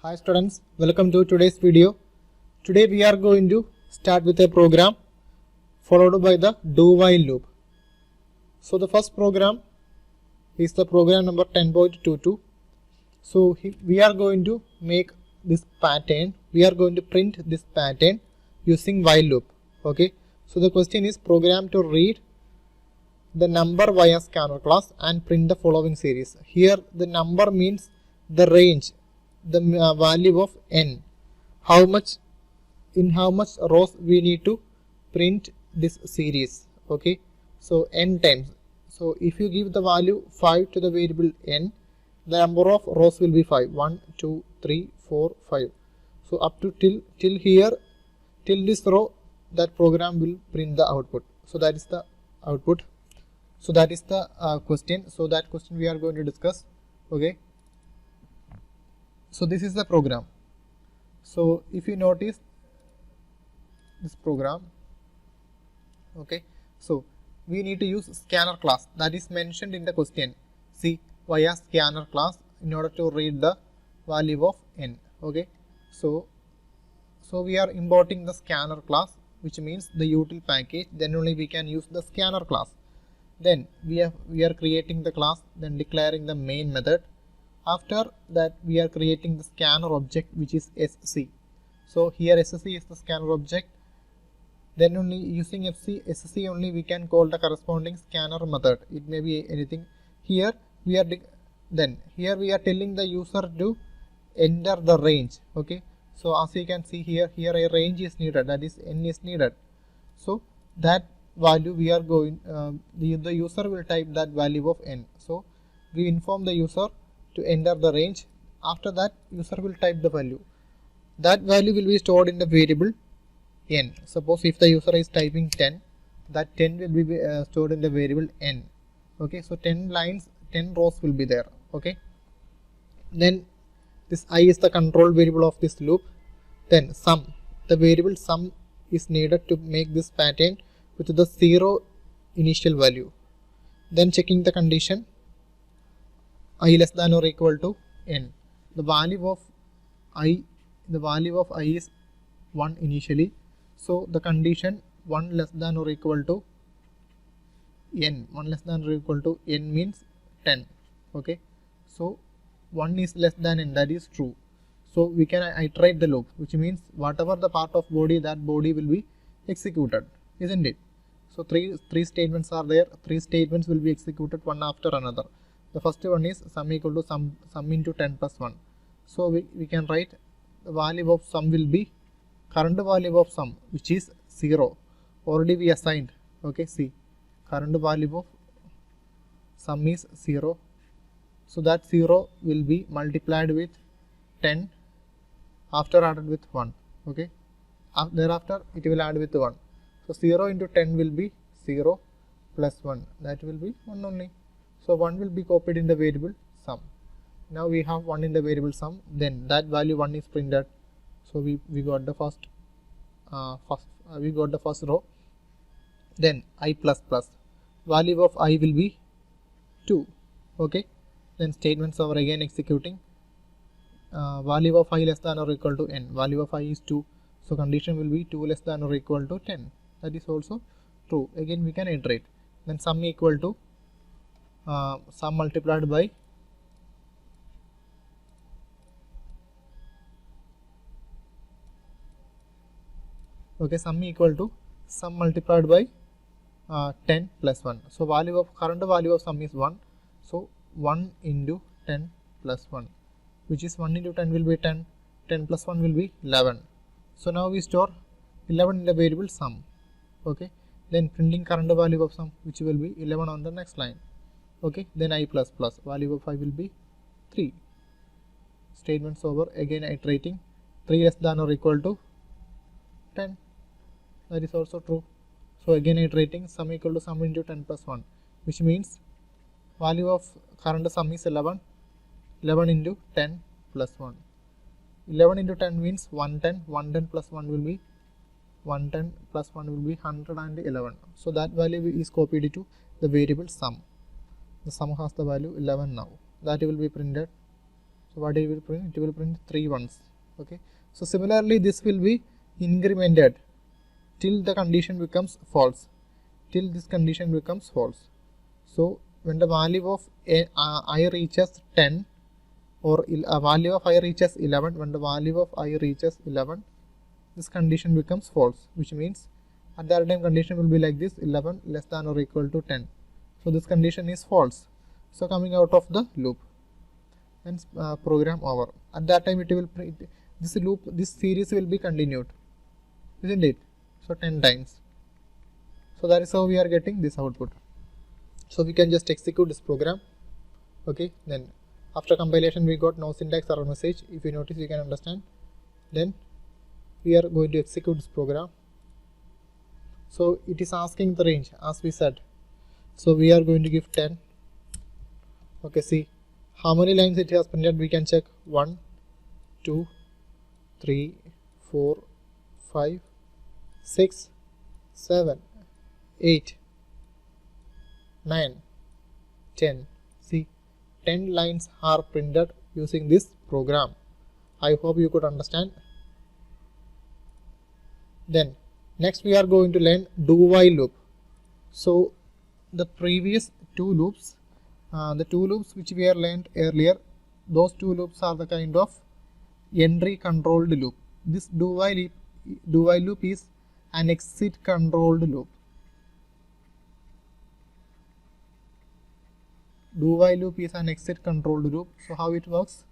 Hi students, welcome to today's video. Today we are going to start with a program followed by the do while loop. So the first program is the program number 10.22. So we are going to make this pattern. We are going to print this pattern using while loop. Okay. So the question is program to read the number via scanner class and print the following series. Here the number means the range, the value of n. How much rows we need to print this series. Okay. So n times. So if you give the value 5 to the variable n, the number of rows will be 5. 1, 2, 3, 4, 5. So up to till here, till this row, that program will print the output. So that is the output. So that is the question. So that question we are going to discuss. Okay. So this is the program. So if you notice this program, okay. So we need to use scanner class that is mentioned in the question. See, via scanner class in order to read the value of n. Okay. So we are importing the scanner class, which means the util package. Then only we can use the scanner class. Then we are creating the class, then declaring the main method. After that we are creating the scanner object, which is sc. So here sc is the scanner object. Then only using sc only we can call the corresponding scanner method. It may be anything. Here we are telling the user to enter the range. Okay. So as you can see here a range is needed, that is n is needed. So that value we are going the user will type that value of n. So we inform the user to enter the range. After that user will type the value. That value will be stored in the variable n. Suppose if the user is typing 10, that 10 will be stored in the variable n. Okay. So 10 lines, 10 rows will be there. Okay. Then this I is the control variable of this loop. Then sum, the variable sum is needed to make this pattern with the 0 initial value. Then checking the condition I less than or equal to n. The value of I is 1 initially. So the condition 1 less than or equal to n. 1 less than or equal to n means 10. Okay. So 1 is less than n, that is true. So we can iterate the loop, which means whatever the part of body, that body will be executed, isn't it? So three statements are there. 3 statements will be executed one after another. The first one is sum equal to sum into 10 plus 1. So we can write the value of sum will be current value of sum, which is 0. Already we assigned. Okay, see, current value of sum is 0. So that 0 will be multiplied with 10 after added with 1. Okay, thereafter it will add with 1. So 0 into 10 will be 0 plus 1, that will be 1 only. So 1 will be copied in the variable sum. Now we have 1 in the variable sum, then that value 1 is printed. So we got the first row. Then I plus plus, value of I will be 2. Okay. Then statements are again executing. Value of I less than or equal to n. Value of I is 2. So condition will be 2 less than or equal to 10. That is also true. Again we can iterate. Then sum equal to sum multiplied by sum equal to sum multiplied by 10 plus 1. So current value of sum is 1. So 1 into 10 plus 1, which is 1 into 10 will be 10. 10 plus 1 will be 11. So now we store 11 in the variable sum. Okay. Then printing current value of sum, which will be 11 on the next line. Okay. Then I plus plus, value of I will be 3. Statements over, again iterating. 3 less than or equal to 10. That is also true. So again iterating, sum equal to sum into 10 plus 1, which means value of current sum is 11. 11 into 10 plus 1. 11 into 10 means 110. 110 plus 1 will be 110 plus 1 will be 111. So that value is copied to the variable sum. The sum has the value 11 now. That will be printed So what it will print? It will print 3 ones. Okay. So similarly, this will be incremented till the condition becomes false. Till this condition becomes false. So when the value of I reaches 10, or value of I reaches 11, when the value of I reaches 11, this condition becomes false, which means at that time condition will be like this: 11 less than or equal to 10. So this condition is false. So coming out of the loop, and program over. At that time it will this loop, this series will be continued, isn't it? So 10 times. So that is how we are getting this output. So we can just execute this program. Okay, then after compilation we got no syntax error message. If you notice, you can understand. Then we are going to execute this program. So it is asking the range as we said. So we are going to give 10. Okay, see how many lines it has printed. We can check 1, 2, 3, 4, 5, 6, 7, 8, 9, 10. See, 10 lines are printed using this program. I hope you could understand. Then next we are going to learn do while loop. So the previous two loops, the two loops which we have learned earlier, those two loops are the kind of entry controlled loop. This do while loop is an exit controlled loop. Do while loop is an exit controlled loop. So how it works?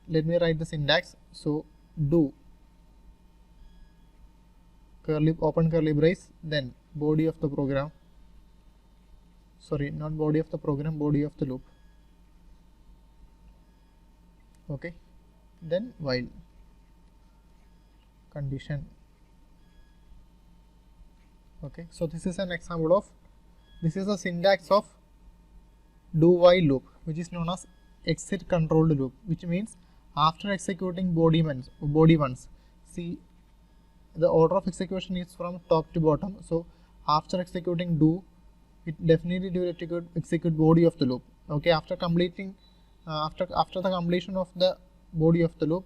Let me write the syntax. So do curly, open curly brace, then body of the program. Sorry, not body of the program, body of the loop. Okay, then while condition. Okay, so this is an example of, this is a syntax of do while loop, which is known as exit controlled loop, which means after executing body ones, see the order of execution is from top to bottom. So after executing do, it definitely will execute body of the loop. Okay, after completing after the completion of the body of the loop,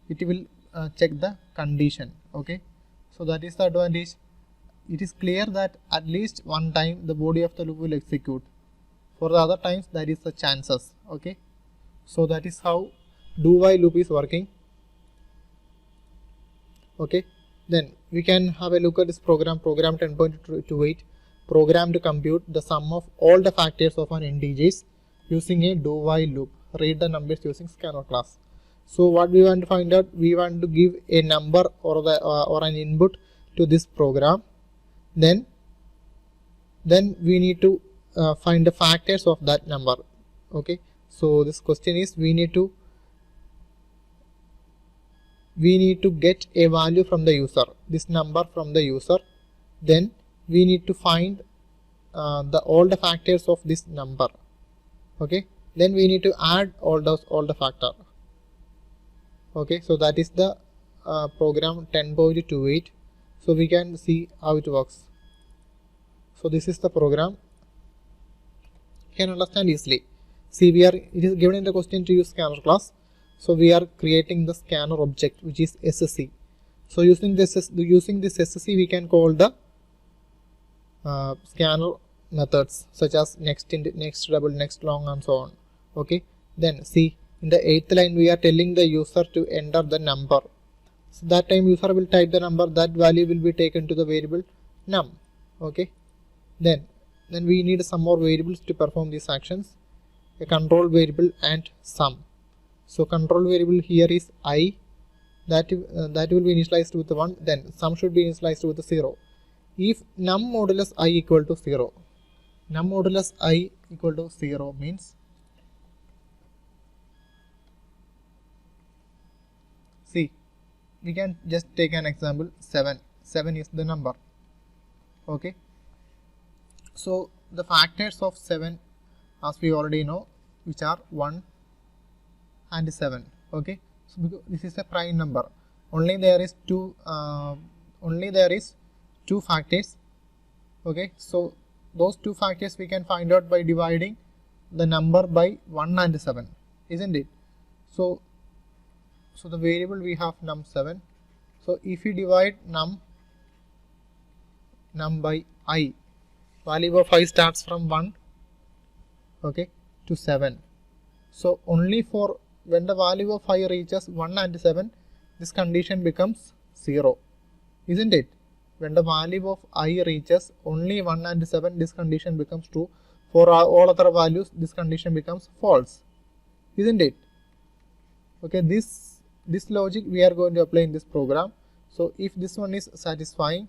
it will check the condition. Okay, so that is the advantage. It is clear that at least one time the body of the loop will execute. For the other times, that is the chances. Okay, so that is how do while loop is working. Okay, then we can have a look at this program 10.28, program to compute the sum of all the factors of an integers using a do while loop. Read the numbers using scanner class. So what we want to find out, we want to give a number or the or an input to this program. Then we need to find the factors of that number. Okay, so this question is, we need to get a value from the user, this number from the user. Then we need to find all the factors of this number. Okay, then we need to add all the factor. Okay, so that is the program 10.28. so we can see how it works. So this is the program. You can understand easily. See, it is given in the question to use scanner class. So we are creating the scanner object, which is SSC. So using this SSC, we can call the scanner methods such as next, double, next, long, and so on. Okay, then see, in the 8th line we are telling the user to enter the number. So that time user will type the number, that value will be taken to the variable num. Okay, then we need some more variables to perform these actions, a control variable and sum. So control variable here is I, that will be initialized with 1, then sum should be initialized with 0. If num modulus I equal to 0, num modulus I equal to 0 means, see, we can just take an example, 7 is the number. Okay, so the factors of 7, as we already know, which are 1 and 7. Okay, so because this is a prime number, only there is two factors. Okay, so those two factors we can find out by dividing the number by 1 and 7, isn't it? So the variable we have num7. So if you divide num by I, value of I starts from 1, okay, to 7. So only for when the value of I reaches 1 and 7, this condition becomes 0, isn't it? When the value of I reaches only 1 and 7, this condition becomes true. For all other values, this condition becomes false, isn't it? Okay, this logic we are going to apply in this program. So if this one is satisfying,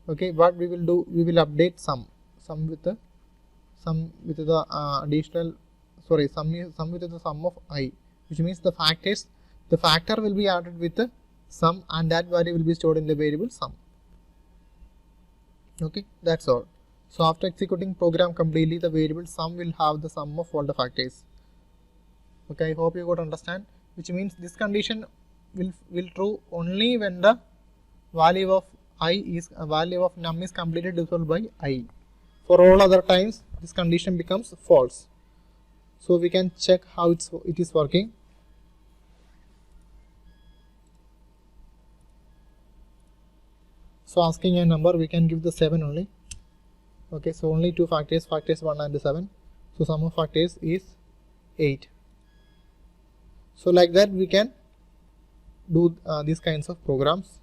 okay, what we will do, we will update sum with the additional, sorry, sum with the sum of I, which means the factor will be added with the sum, and that value will be stored in the variable sum. Okay, that's all. So after executing program completely, the variable sum will have the sum of all the factors. Okay, I hope you got understand, which means this condition will true only when the value of num is completely divisible by I. For all other times, this condition becomes false. So we can check how it is working. So asking a number, we can give the 7 only. Okay, so only two factors 1 and 7. So sum of factors is 8. So like that we can do these kinds of programs.